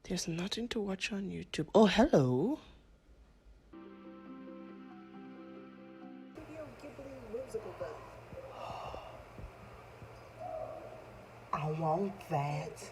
There's nothing to watch on YouTube. Oh, hello. I want that.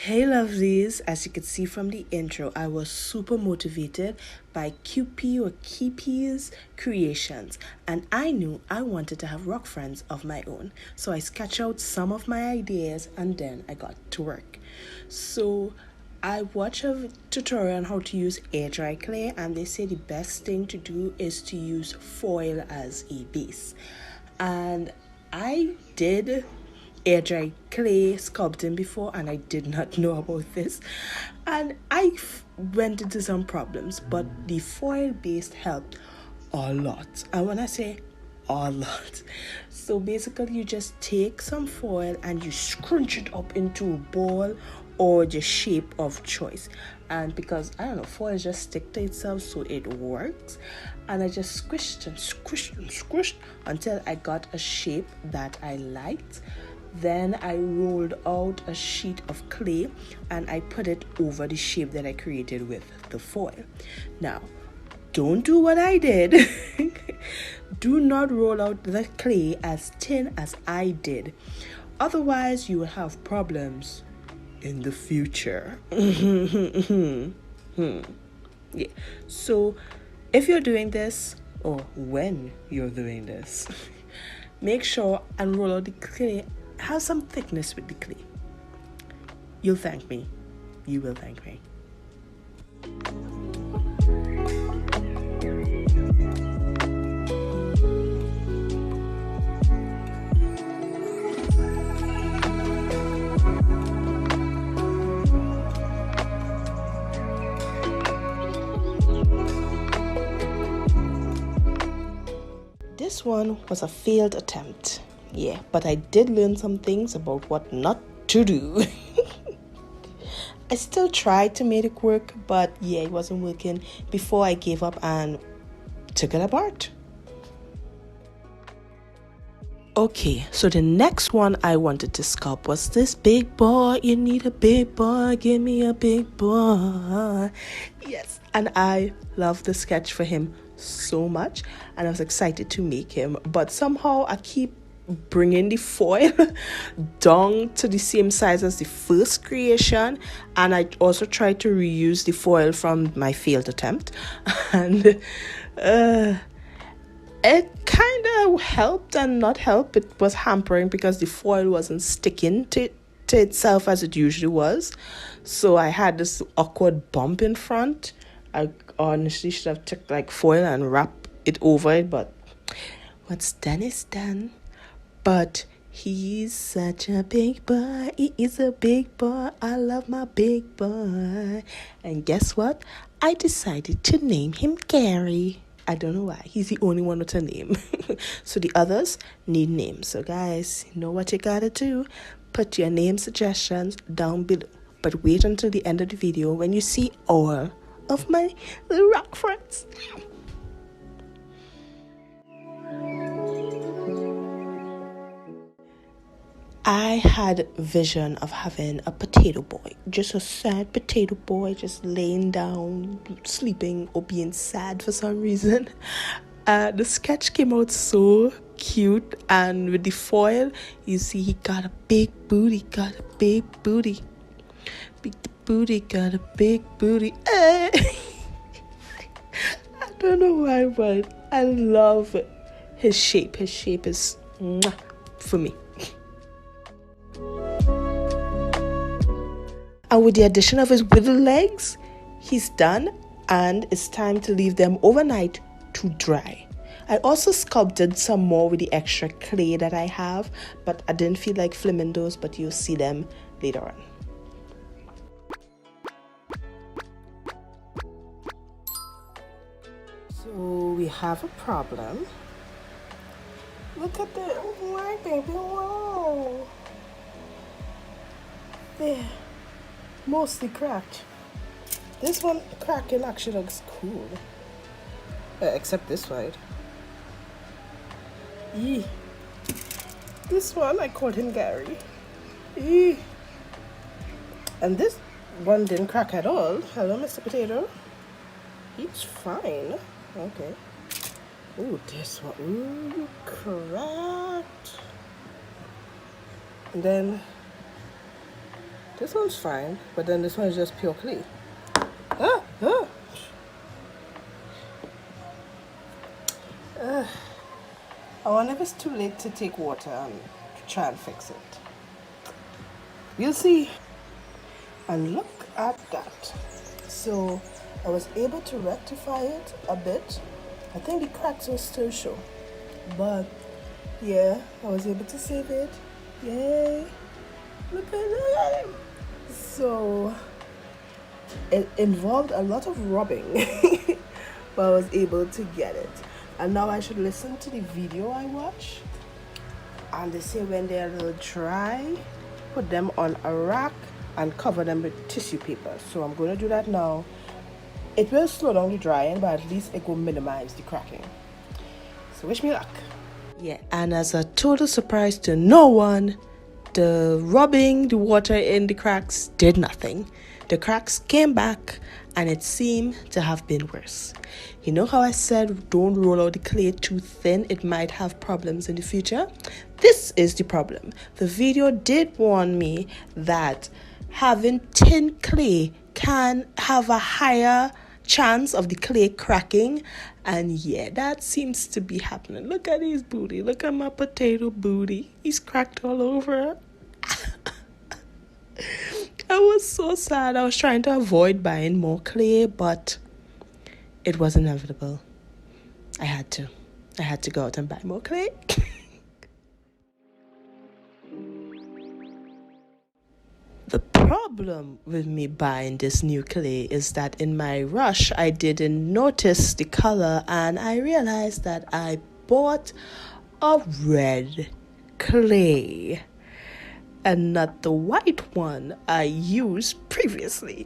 Hey lovelies, as you can see from the intro, I was super motivated by QP or Keepy's creations, and I knew I wanted to have rock friends of my own. So I sketched out some of my ideas and then I got to work. So I watched a tutorial on how to use air dry clay, and they say the best thing to do is to use foil as a base. And I did air dry clay sculpting before, and I did not know about this, and I went into some problems, but the foil based helped a lot. And when I say a lot, so basically you just take some foil and you scrunch it up into a ball or the shape of choice. And because I don't know, foil just stick to itself, so it works. And I just squished and squished and squished until I got a shape that I liked. Then I rolled out a sheet of clay and I put it over the shape that I created with the foil. Now, don't do what I did. Do not roll out the clay as thin as I did. Otherwise, you will have problems in the future. Yeah. So, if you're doing this, or when you're doing this, make sure and roll out the clay. Have some thickness with the clay. You'll thank me. You will thank me. This one was a failed attempt. Yeah, but I did learn some things about what not to do. I still tried to make it work, but yeah, it wasn't working before I gave up and took it apart. Okay, so the next one I wanted to sculpt was this big boy. You need a big boy, give me a big boy. Yes, and I love the sketch for him so much, and I was excited to make him, but somehow I keep bringing the foil down to the same size as the first creation, and I also tried to reuse the foil from my failed attempt, and it kind of helped and not helped. It was hampering because the foil wasn't sticking to itself as it usually was, so I had this awkward bump in front. I honestly should have took like foil and wrap it over it, but what's done is done. But he's such a big boy. He is a big boy. I love my big boy. And guess what? I decided to name him Gary. I don't know why. He's the only one with a name. So the others need names. So guys, you know what you gotta do? Put your name suggestions down below. But wait until the end of the video when you see all of my little rock friends. I had a vision of having a potato boy, just a sad potato boy, just laying down, sleeping, or being sad for some reason. The sketch came out so cute, and with the foil, you see he got a big booty, got a big booty. Big booty, got a big booty. I don't know why, but I love his shape. His shape is mwah, for me. And with the addition of his wiggle legs, he's done, and it's time to leave them overnight to dry. I also sculpted some more with the extra clay that I have, but I didn't feel like filming those, but you'll see them later on. So we have a problem. Look at the white baby. Wow. There. Mostly cracked. This one cracking actually looks cool. Except this side. Eee. This one, I called him Gary. Eee. And this one didn't crack at all. Hello, Mr. Potato. He's fine. Okay. Ooh, this one. Ooh, cracked. And then this one's fine, but then this one is just pure clay. Ah, ah. I wonder if it's too late to take water and try and fix it. We'll see. And look at that. So I was able to rectify it a bit. I think the cracks will still show. But yeah, I was able to save it. Yay. Look at that. So it involved a lot of rubbing. But I was able to get it. And now I should listen to the video I watch. And they say when they're a little dry, put them on a rack and cover them with tissue paper. So I'm going to do that now. It will slow down the drying, but at least it will minimize the cracking. So wish me luck. Yeah, and as a total surprise to no one, the rubbing the water in the cracks did nothing. The cracks came back and it seemed to have been worse. You know how I said don't roll out the clay too thin, it might have problems in the future? This is the problem. The video did warn me that having thin clay can have a higher chance of the clay cracking, and yeah, that seems to be happening. Look at his booty. Look at my potato booty. He's cracked all over. I was so sad. I was trying to avoid buying more clay, but it was inevitable. I had to go out and buy more clay. The problem with me buying this new clay is that in my rush, I didn't notice the color and I realized that I bought a red clay and not the white one I used previously.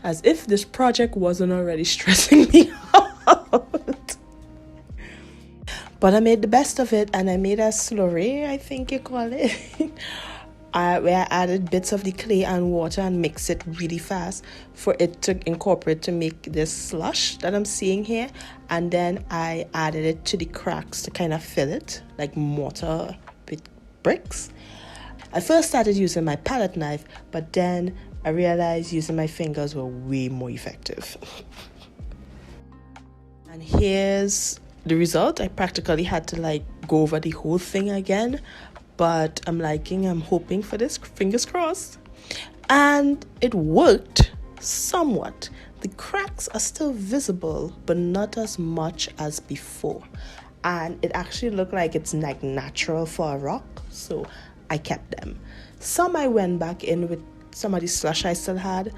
As if this project wasn't already stressing me out. But I made the best of it and I made a slurry, I think you call it. Where I added bits of the clay and water and mix it really fast for it to incorporate to make this slush that I'm seeing here. And then I added it to the cracks to kind of fill it like mortar with bricks. I first started using my palette knife, but then I realized using my fingers were way more effective. And here's the result. I practically had to go over the whole thing again, but I'm hoping for this, fingers crossed. And it worked somewhat. The cracks are still visible, but not as much as before. And it actually looked like it's natural for a rock, so I kept them. Some I went back in with some of the slush I still had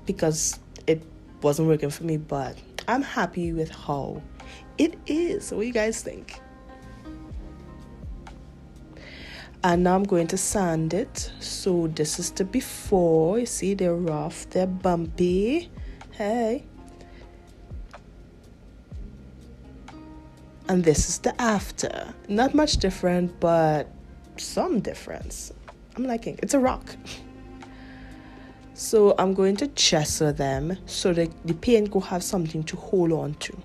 because it wasn't working for me, but I'm happy with how it is. What do you guys think? And now I'm going to sand it. So this is the before. You see, they're rough, they're bumpy. Hey. And this is the after. Not much different, but some difference. I'm liking it. It's a rock. So I'm going to gesso them so that the paint will have something to hold on to.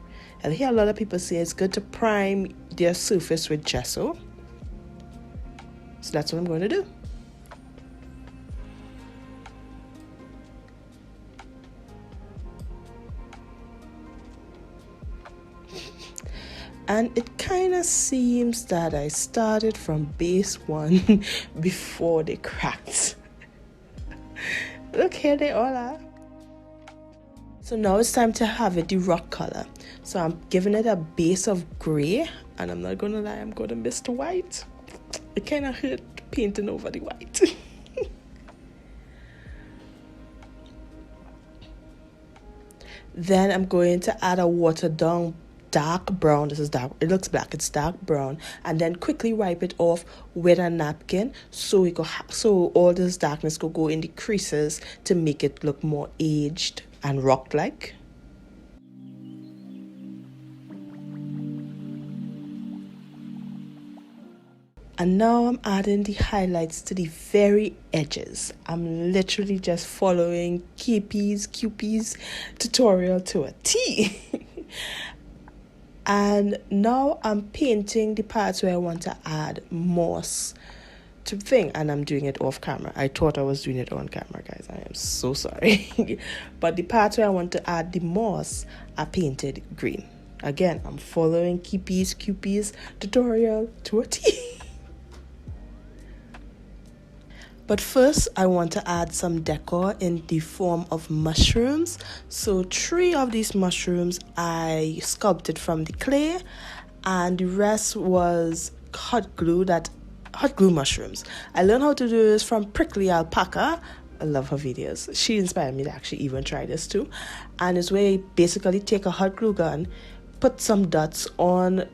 And I hear a lot of people say it's good to prime their surface with gesso. So that's what I'm going to do. And it kind of seems that I started from base 1 before they cracked. Look, here they all are. So now it's time to have it the rock color. So I'm giving it a base of gray, and I'm not gonna lie, I'm gonna miss the white. It kind of hurt painting over the white. Then I'm going to add a watered down dark brown. This is dark. It looks black. It's dark brown. And then quickly wipe it off with a napkin so so all this darkness could go in the creases to make it look more aged and rock-like. And now I'm adding the highlights to the very edges. I'm literally just following QP's tutorial to a T. And now I'm painting the parts where I want to add moss to thing, and I'm doing it off camera. I thought I was doing it on camera, guys. I am so sorry. But the parts where I want to add the moss are painted green. Again, I'm following QP's tutorial to a T. But first, I want to add some decor in the form of mushrooms. So 3 of these mushrooms I sculpted from the clay, and the rest was hot glue mushrooms. I learned how to do this from Prickly Alpaca. I love her videos. She inspired me to actually even try this too. And it's where you basically take a hot glue gun, put some dots on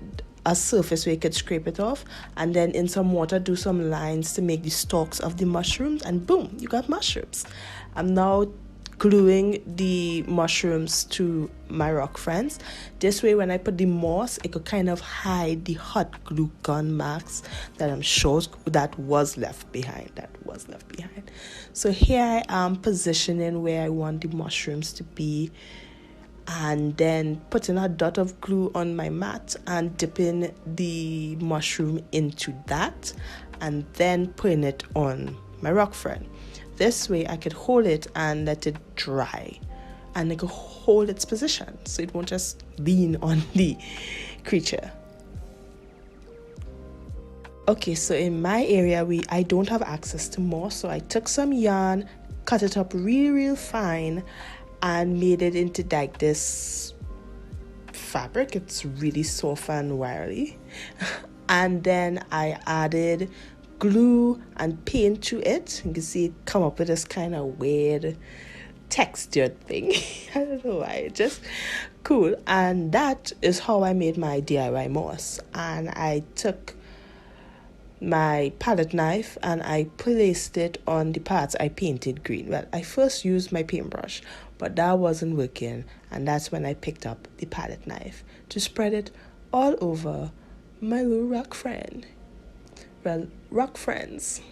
a surface where you could scrape it off, and then in some water do some lines to make the stalks of the mushrooms, and boom, you got mushrooms. I'm now gluing the mushrooms to my rock friends. This way when I put the moss, it could kind of hide the hot glue gun marks that I'm sure that was left behind. So here I am positioning where I want the mushrooms to be, and then putting a dot of glue on my mat and dipping the mushroom into that, and then putting it on my rock friend. This way I could hold it and let it dry, and it could hold its position so it won't just lean on the creature. Okay, so in my area I don't have access to moss, so I took some yarn, cut it up real fine, and made it into like this fabric. It's really soft and wiry. And then I added glue and paint to it. You can see it come up with this kind of weird textured thing. I don't know why, it's just cool. And that is how I made my DIY moss. And I took my palette knife and I placed it on the parts I painted green. Well, I first used my paintbrush, but that wasn't working, and that's when I picked up the palette knife to spread it all over my little rock friend. Well, rock friends.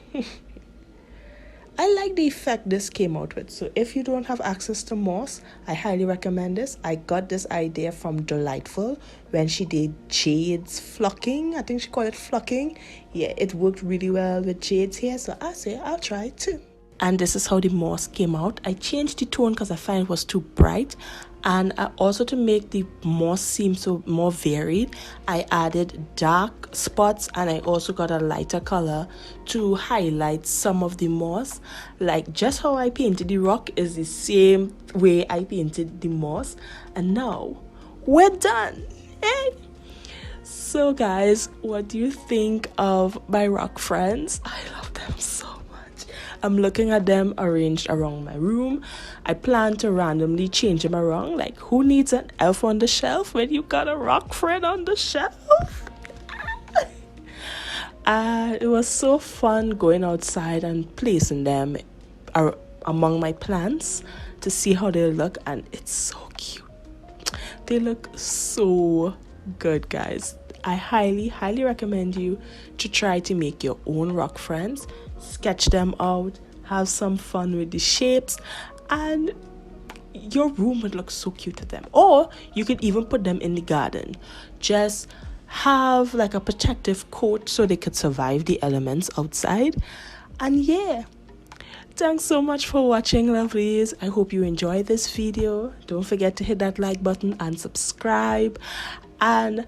I like the effect this came out with. So if you don't have access to moss, I highly recommend this. I got this idea from Delightful when she did Jade's flocking. I think she called it flocking. Yeah, it worked really well with Jade's hair, so I say I'll try it too. And this is how the moss came out. I changed the tone because I find it was too bright, and also to make the moss seem so more varied, I added dark spots, and I also got a lighter color to highlight some of the moss. Like just how I painted the rock is the same way I painted the moss. And now we're done. Hey, so guys, what do you think of my rock friends? I love them so much. I'm looking at them arranged around my room. I plan to randomly change them around. Like, who needs an elf on the shelf when you got a rock friend on the shelf? It was so fun going outside and placing them among my plants to see how they look, and it's so cute. They look so good, guys. I highly recommend you to try to make your own rock friends. Sketch them out, have some fun with the shapes, and your room would look so cute with them. Or you could even put them in the garden. Just have like a protective coat so they could survive the elements outside. And yeah, thanks so much for watching, lovelies. I hope you enjoyed this video. Don't forget to hit that like button and subscribe. And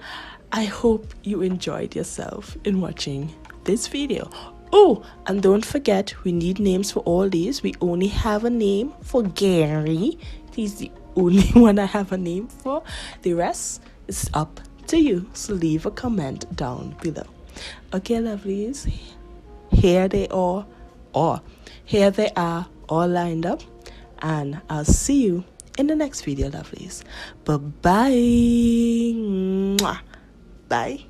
I hope you enjoyed yourself in watching this video. Oh, and don't forget, we need names for all these. We only have a name for Gary. He's the only one I have a name for. The rest is up to you. So leave a comment down below. Okay, lovelies, here they are, or here they are all lined up, and I'll see you in the next video, lovelies. Bye-bye. Bye.